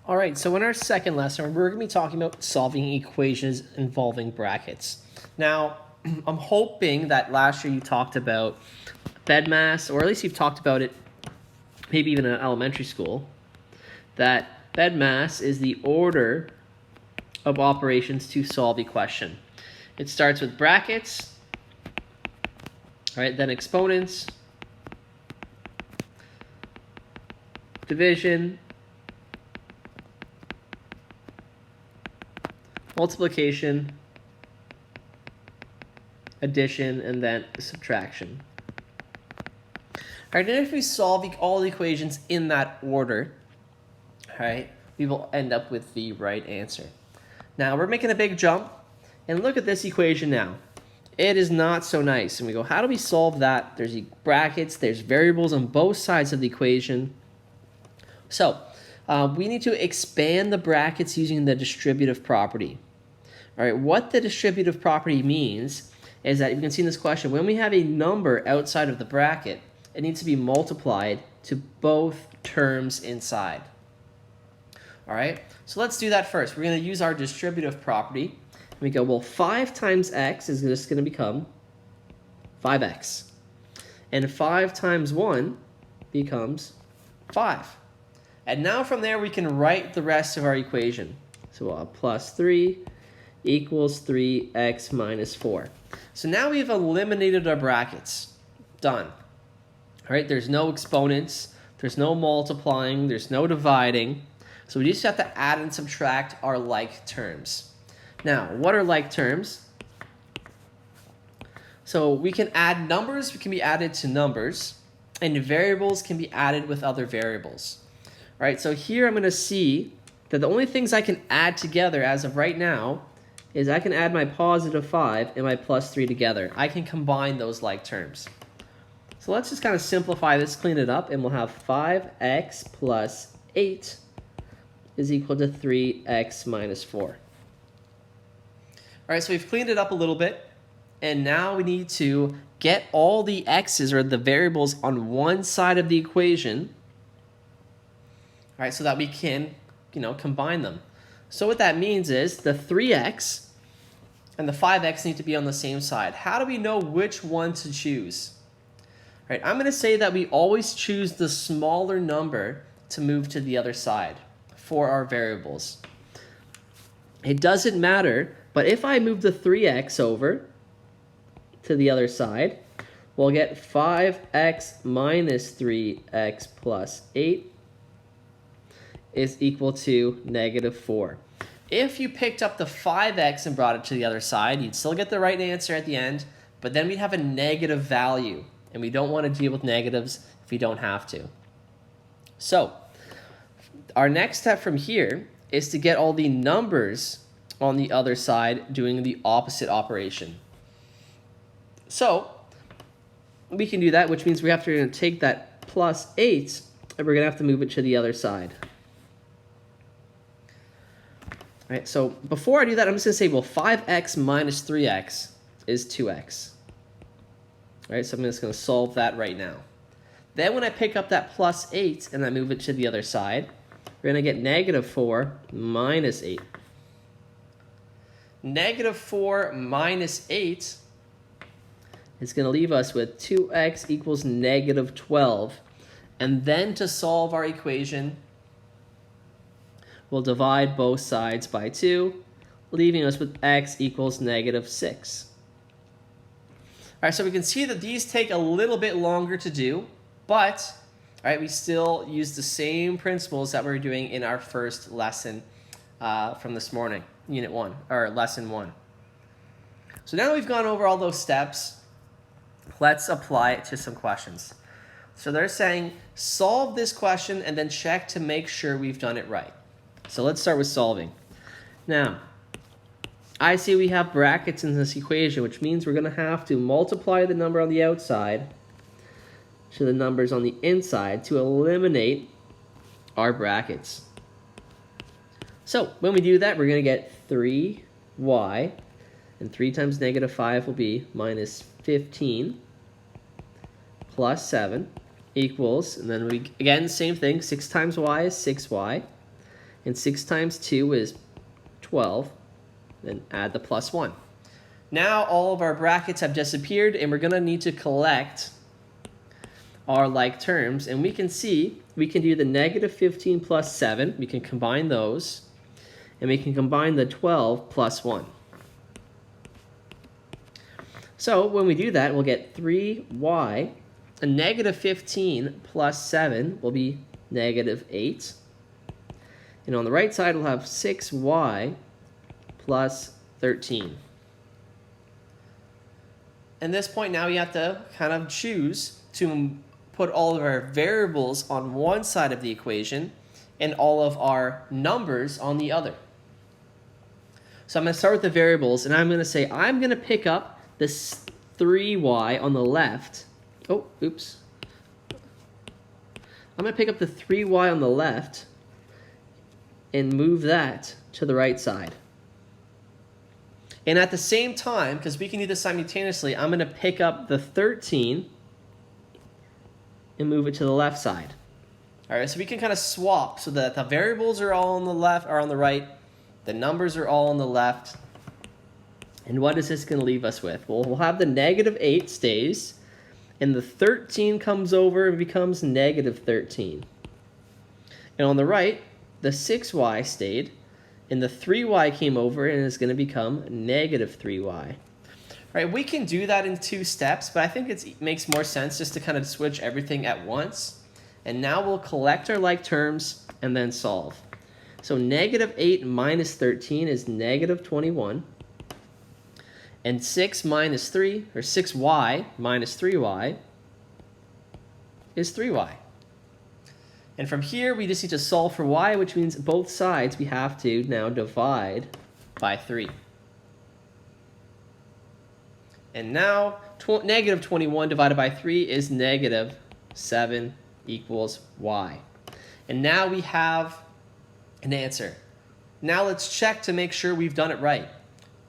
All right, so in our second lesson, we're going to be talking about solving equations involving brackets. Now, I'm hoping that last year you talked about BEDMAS, or at least you've talked about it maybe even in elementary school, that BEDMAS is the order of operations to solve a question. It starts with brackets, all right, then exponents, division, multiplication, addition, and then subtraction. All right, and if we solve all the equations in that order, all right, we will end up with the right answer. Now, we're making a big jump, and look at this equation now. It is not so nice. And we go, how do we solve that? There's brackets, there's variables on both sides of the equation. So, we need to expand the brackets using the distributive property. All right, what the distributive property means is that you can see in this question, when we have a number outside of the bracket, it needs to be multiplied to both terms inside. All right, so let's do that first. We're going to use our distributive property. And we go, well, 5 times x is just going to become 5x. And 5 times 1 becomes 5. And now from there, we can write the rest of our equation. So we'll have plus 3 equals 3x minus 4. So now we've eliminated our brackets. Done. All right, there's no exponents, there's no multiplying, there's no dividing. So we just have to add and subtract our like terms. Now, what are like terms? So we can add numbers, can be added to numbers, and variables can be added with other variables. All right, so here I'm going to see that the only things I can add together as of right now is I can add my positive 5 and my plus 3 together. I can combine those like terms. So let's just kind of simplify this, clean it up, and we'll have 5x plus 8 is equal to 3x minus 4. All right, so we've cleaned it up a little bit, and now we need to get all the x's, or the variables, on one side of the equation, all right, so that we can, combine them. So what that means is the 3x and the 5x need to be on the same side. How do we know which one to choose? All right, I'm going to say that we always choose the smaller number to move to the other side for our variables. It doesn't matter, but if I move the 3x over to the other side, we'll get 5x minus 3x plus 8 is equal to negative 4. If you picked up the 5x and brought it to the other side, you'd still get the right answer at the end, but then we'd have a negative value, and we don't want to deal with negatives if we don't have to. So, our next step from here is to get all the numbers on the other side doing the opposite operation. So, we can do that, which means we have to take that plus 8, and we're going to have to move it to the other side. All right, so before I do that, I'm just going to say, well, 5x minus 3x is 2x. All right, so I'm just going to solve that right now. Then when I pick up that plus 8 and I move it to the other side, we're going to get negative 4 minus 8. Negative 4 minus 8 is going to leave us with 2x equals negative 12. And then to solve our equation, we'll divide both sides by 2, leaving us with x equals negative 6. All right, so we can see that these take a little bit longer to do, but all right, we still use the same principles that we were doing in our first lesson from this morning, Unit 1, or Lesson 1. So now that we've gone over all those steps, let's apply it to some questions. So they're saying, solve this question and then check to make sure we've done it right. So let's start with solving. Now, I see we have brackets in this equation, which means we're going to have to multiply the number on the outside to the numbers on the inside to eliminate our brackets. So when we do that, we're going to get 3y, and 3 times negative 5 will be minus 15 plus 7 equals, and then we, again, same thing, 6 times y is 6y. And 6 times 2 is 12. Then add the plus 1. Now all of our brackets have disappeared, and we're going to need to collect our like terms. And we can see we can do the negative 15 plus 7. We can combine those. And we can combine the 12 plus 1. So when we do that, we'll get 3y. A negative 15 plus 7 will be negative 8. And on the right side, we'll have 6y plus 13. At this point now, we have to kind of choose to put all of our variables on one side of the equation and all of our numbers on the other. So I'm going to start with the variables, and I'm going to say I'm going to pick up this 3y on the left. Oh, oops. I'm going to pick up the 3y on the left and move that to the right side. And at the same time, because we can do this simultaneously, I'm going to pick up the 13 and move it to the left side. All right, so we can kind of swap so that the variables are all on the left or on the right, the numbers are all on the left. And what is this going to leave us with? Well, we'll have the negative 8 stays, and the 13 comes over and becomes negative 13. And on the right, the 6y stayed, and the 3y came over and is going to become negative 3y. All right, we can do that in 2 steps, but I think it makes more sense just to kind of switch everything at once. And now we'll collect our like terms and then solve. So negative 8 minus 13 is negative 21. And 6 minus 3, or 6y minus 3y, is 3y. And from here, we just need to solve for y, which means both sides we have to now divide by 3. And now, negative 21 divided by 3 is negative 7 equals y. And now we have an answer. Now let's check to make sure we've done it right.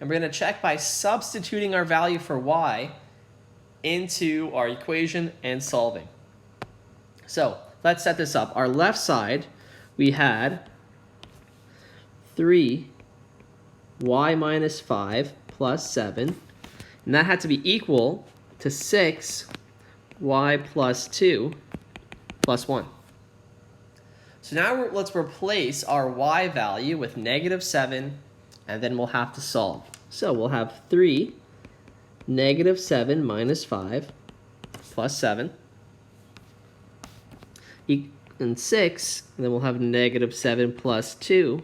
And we're going to check by substituting our value for y into our equation and solving. So let's set this up. Our left side, we had 3y minus 5 plus 7. And that had to be equal to 6y plus 2 plus 1. So now let's replace our y value with negative 7, and then we'll have to solve. So we'll have 3 negative 7 minus 5 plus 7 and 6, and then we'll have negative 7 plus 2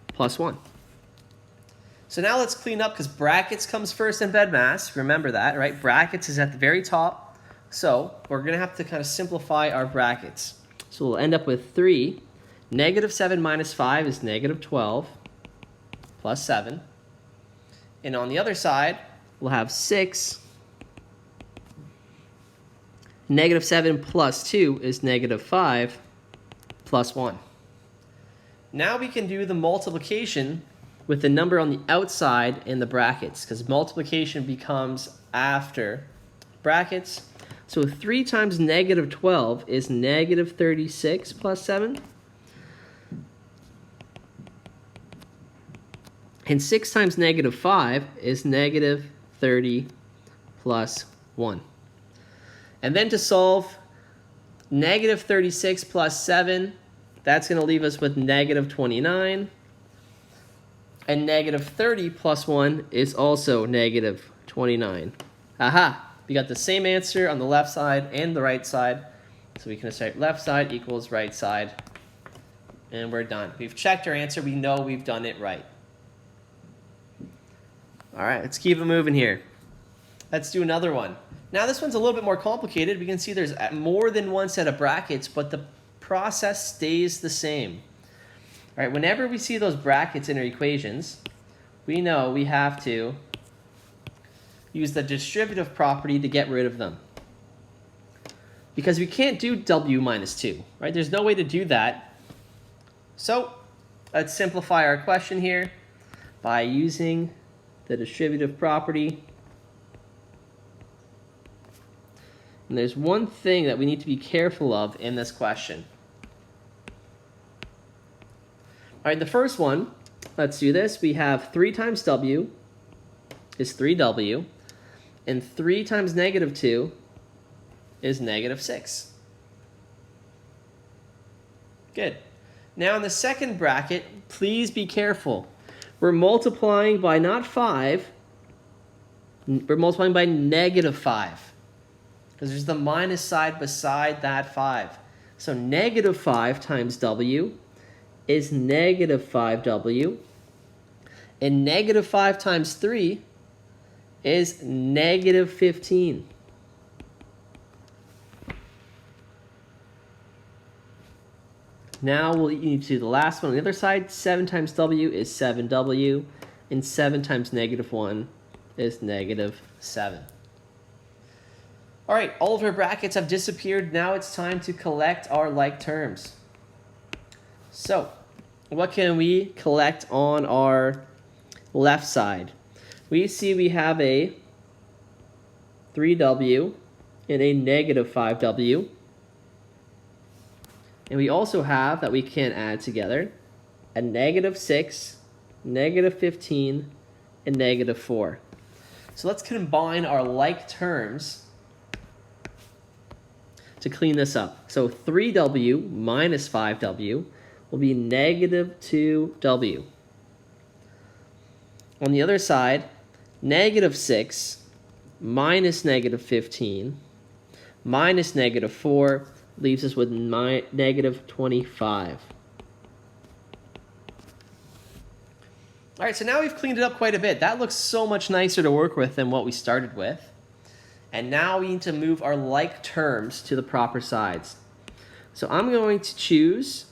plus 1. So now let's clean up, because brackets comes first in BEDMAS. Remember that, right? Brackets is at the very top. So we're going to have to kind of simplify our brackets. So we'll end up with 3. Negative 7 minus 5 is negative 12 plus 7. And on the other side, we'll have 6. Negative 7 plus 2 is negative 5 plus 1. Now we can do the multiplication with the number on the outside in the brackets, because multiplication becomes after brackets. So 3 times negative 12 is negative 36 plus 7. And 6 times negative 5 is negative 30 plus 1. And then to solve negative 36 plus 7, that's going to leave us with negative 29. And negative 30 plus 1 is also negative 29. Aha! We got the same answer on the left side and the right side. So we can just write left side equals right side. And we're done. We've checked our answer. We know we've done it right. All right, let's keep it moving here. Let's do another one. Now this one's a little bit more complicated. We can see there's more than one set of brackets, but the process stays the same. All right, whenever we see those brackets in our equations, we know we have to use the distributive property to get rid of them. Because we can't do w minus 2, right? There's no way to do that. So let's simplify our question here by using the distributive property. And there's one thing that we need to be careful of in this question. right, the first one, let's do this. We have 3 times w is 3w, and 3 times negative 2 is negative 6. Good. Now in the second bracket, please be careful. We're multiplying by not 5, we're multiplying by negative 5. Because there's the minus side beside that 5. So negative 5 times w is negative 5w. And negative 5 times 3 is negative 15. Now we'll need to do the last one on the other side. 7 times w is 7w, and 7 times negative 1 is negative 7. All right, all of our brackets have disappeared. Now it's time to collect our like terms. So, what can we collect on our left side? We see we have a 3w and a negative 5w. And we also have, that we can add together, a negative 6, negative 15, and negative 4. So let's combine our like terms to clean this up. So 3w minus 5w will be negative 2w. On the other side, negative 6 minus negative 15 minus negative 4 leaves us with negative 25. All right, so now we've cleaned it up quite a bit. That looks so much nicer to work with than what we started with. And now we need to move our like terms to the proper sides. So I'm going to choose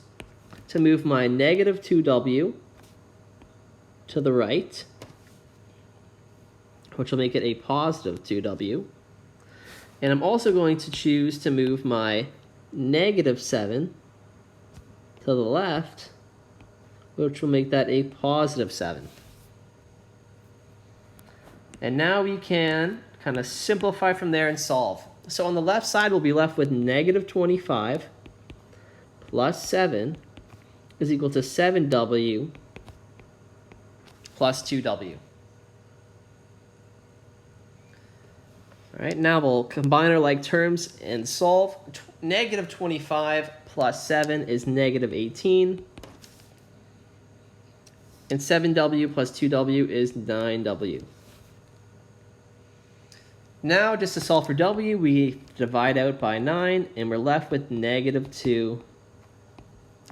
to move my negative 2w to the right, which will make it a positive 2w. And I'm also going to choose to move my negative 7 to the left, which will make that a positive 7. And now we can kind of simplify from there and solve. So on the left side, we'll be left with negative 25 plus 7 is equal to 7w plus 2w. All right, now we'll combine our like terms and solve. Negative 25 plus 7 is negative 18. And 7w plus 2w is 9w. Now, just to solve for w, we divide out by 9, and we're left with negative 2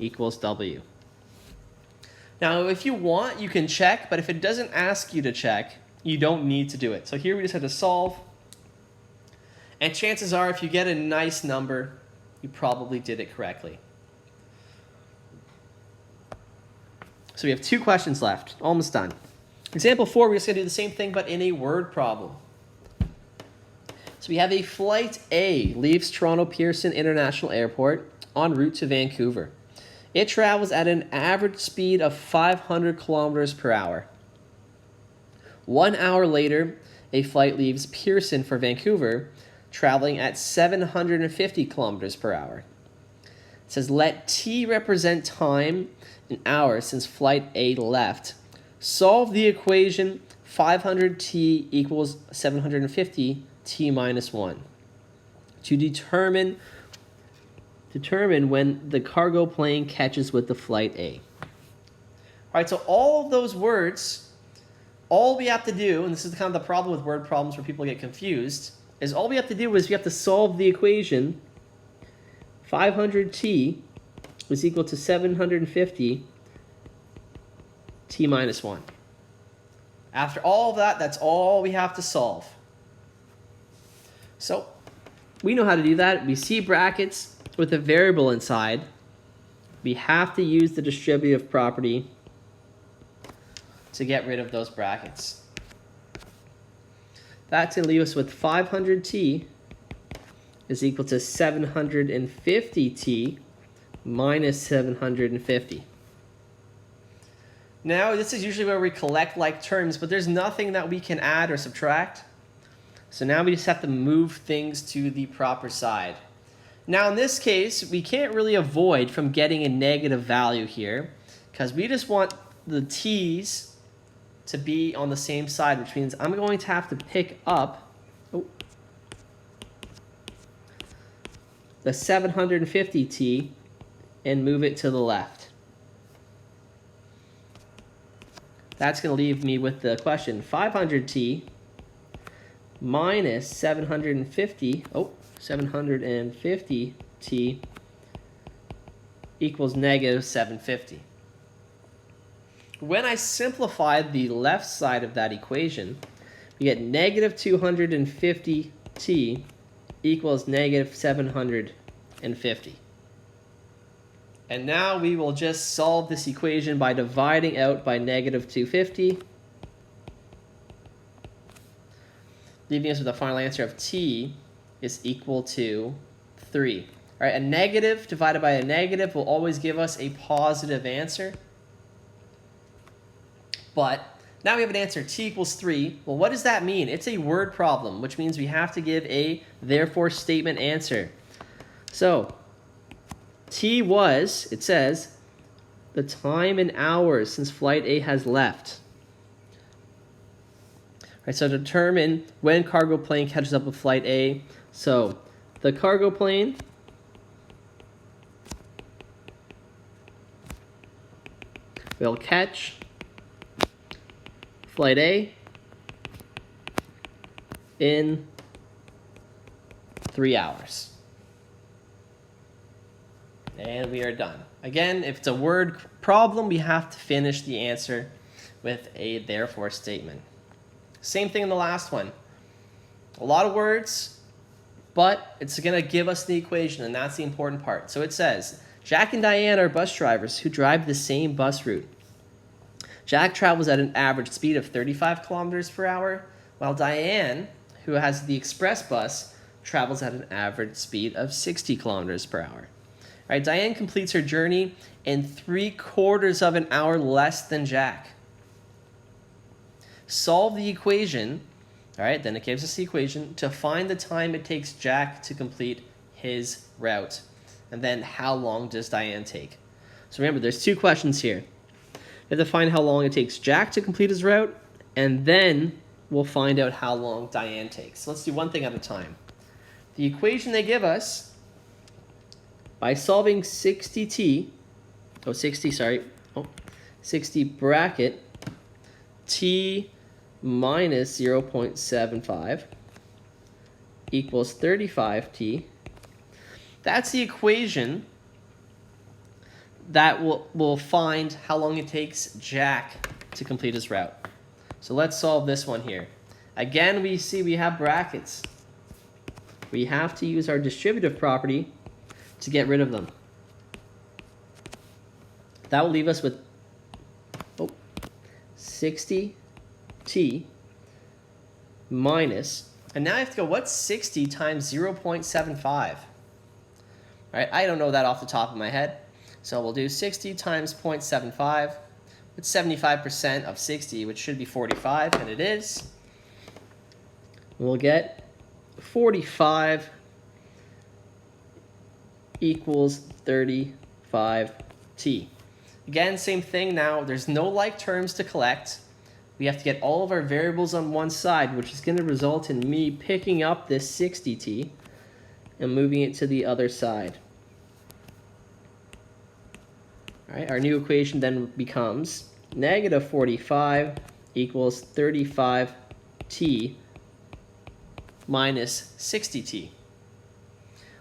equals w. Now, if you want, you can check, but if it doesn't ask you to check, you don't need to do it. So here we just have to solve. And chances are, if you get a nice number, you probably did it correctly. So we have 2 questions left, almost done. Example 4, we're just going to do the same thing, but in a word problem. So we have a flight A leaves Toronto Pearson International Airport en route to Vancouver. It travels at an average speed of 500 kilometers per hour. 1 hour later, a flight leaves Pearson for Vancouver, traveling at 750 kilometers per hour. It says, let T represent time in hours since flight A left. Solve the equation 500T equals 750 T minus 1 to determine when the cargo plane catches with the flight A. All right, so all of those words, all we have to do, and this is kind of the problem with word problems where people get confused, is all we have to do is we have to solve the equation 500T is equal to 750 T minus 1. After all of that, that's all we have to solve. So we know how to do that. We see brackets with a variable inside. We have to use the distributive property to get rid of those brackets. That's going to leave us with 500T is equal to 750T minus 750. Now, this is usually where we collect like terms, but there's nothing that we can add or subtract. So now we just have to move things to the proper side. Now, in this case, we can't really avoid from getting a negative value here because we just want the t's to be on the same side, which means I'm going to have to pick up the 750t and move it to the left. That's going to leave me with the question 500t minus 750t equals negative 750. When I simplify the left side of that equation, we get negative 250t equals negative 750. And now we will just solve this equation by dividing out by negative 250, leaving us with a final answer of t is equal to 3. All right, a negative divided by a negative will always give us a positive answer. But now we have an answer, t equals 3. Well, what does that mean? It's a word problem, which means we have to give a therefore statement answer. So t was, it says, the time in hours since flight A has left. All right, so determine when cargo plane catches up with flight A. So the cargo plane will catch flight A in 3 hours. And we are done. Again, if it's a word problem, we have to finish the answer with a therefore statement. Same thing in the last one. A lot of words, but it's going to give us the equation, and that's the important part. So it says, Jack and Diane are bus drivers who drive the same bus route. Jack travels at an average speed of 35 kilometers per hour, while Diane, who has the express bus, travels at an average speed of 60 kilometers per hour. All right, Diane completes her journey in 3/4 of an hour less than Jack. Solve the equation, all right, then it gives us the equation to find the time it takes Jack to complete his route. And then how long does Diane take? So remember, there's 2 questions here. We have to find how long it takes Jack to complete his route, and then we'll find out how long Diane takes. So let's do one thing at a time. The equation they give us, by solving 60 bracket t minus 0.75 equals 35t, that's the equation that will find how long it takes Jack to complete his route. So let's solve this one here. Again, we see we have brackets. We have to use our distributive property to get rid of them. That will leave us with 60t minus, and now I have to go, what's 60 times 0.75? All right, I don't know that off the top of my head. So we'll do 60 times 0.75. It's 75% of 60, which should be 45, and it is. We'll get 45 equals 35t. Again, same thing now. There's no like terms to collect. We have to get all of our variables on one side, which is going to result in me picking up this 60t and moving it to the other side. All right, our new equation then becomes negative 45 equals 35t minus 60t.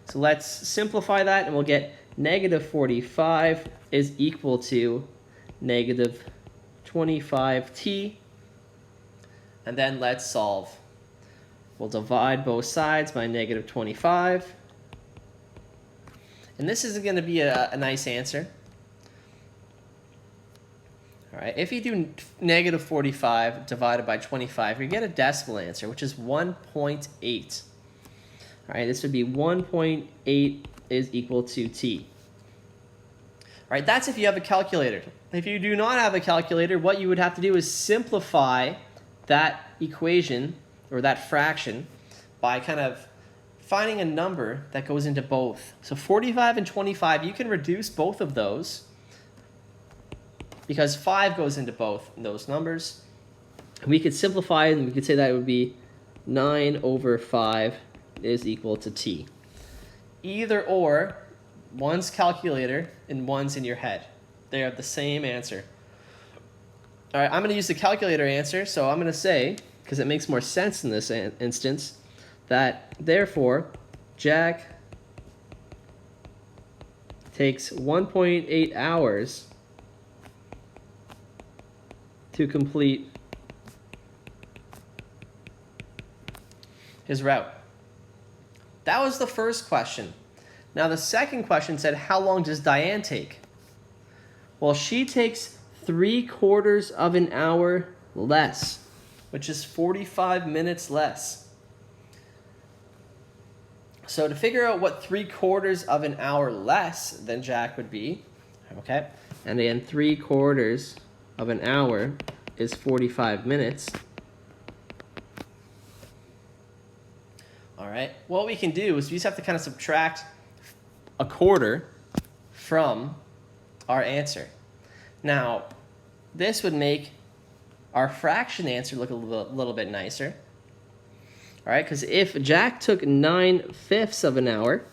So let's simplify that, and we'll get negative 45 is equal to negative 25t. And then let's solve. We'll divide both sides by negative 25. And this isn't going to be a nice answer. All right, if you do negative 45 divided by 25, you get a decimal answer, which is 1.8. All right, this would be 1.8 is equal to t. All right, that's if you have a calculator. If you do not have a calculator, what you would have to do is simplify that equation or that fraction by kind of finding a number that goes into both. So 45 and 25, you can reduce both of those because 5 goes into both those numbers. We could simplify it, and we could say that it would be 9 over 5 is equal to t. Either or, one's calculator and one's in your head. They have the same answer. All right, I'm going to use the calculator answer, so I'm going to say, because it makes more sense in this instance, that therefore Jack takes 1.8 hours to complete his route. That was the first question. Now the second question said, how long does Diane take? Well, she takes 3/4 of an hour less, which is 45 minutes less. So to figure out what 3/4 of an hour less than Jack would be, okay, and then 3/4 of an hour is 45 minutes. All right, what we can do is we just have to kind of subtract 1/4 from our answer. Now, this would make our fraction answer look a little bit nicer. All right, because if Jack took 9/5 of an hour,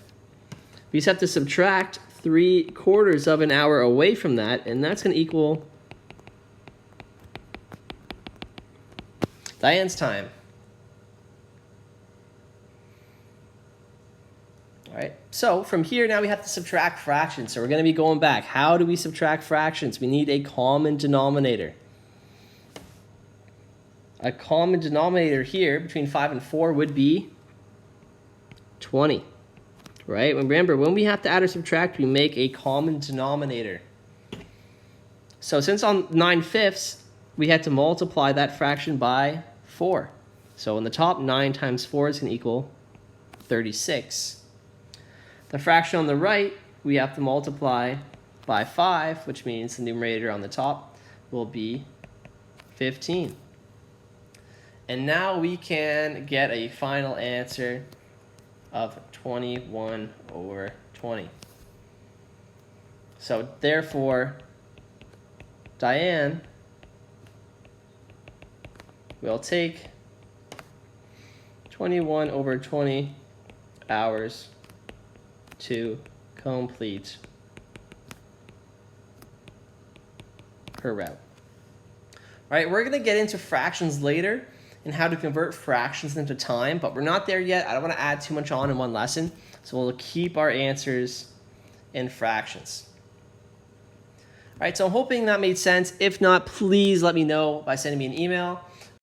we just have to subtract 3/4 of an hour away from that, and that's going to equal Diane's time. All right, so from here now we have to subtract fractions. So we're going to be going back. How do we subtract fractions? We need a common denominator. A common denominator here between 5 and 4 would be 20, right? Remember, when we have to add or subtract, we make a common denominator. So since on 9/5, we had to multiply that fraction by 4. So in the top, 9 times 4 is going to equal 36. The fraction on the right, we have to multiply by 5, which means the numerator on the top will be 15. And now we can get a final answer of 21 over 20. So therefore, Diane will take 21 over 20 hours to complete her route. All right, we're going to get into fractions later and how to convert fractions into time, but we're not there yet. I don't want to add too much on in one lesson, so we'll keep our answers in fractions. All right, so I'm hoping that made sense. If not, please let me know by sending me an email.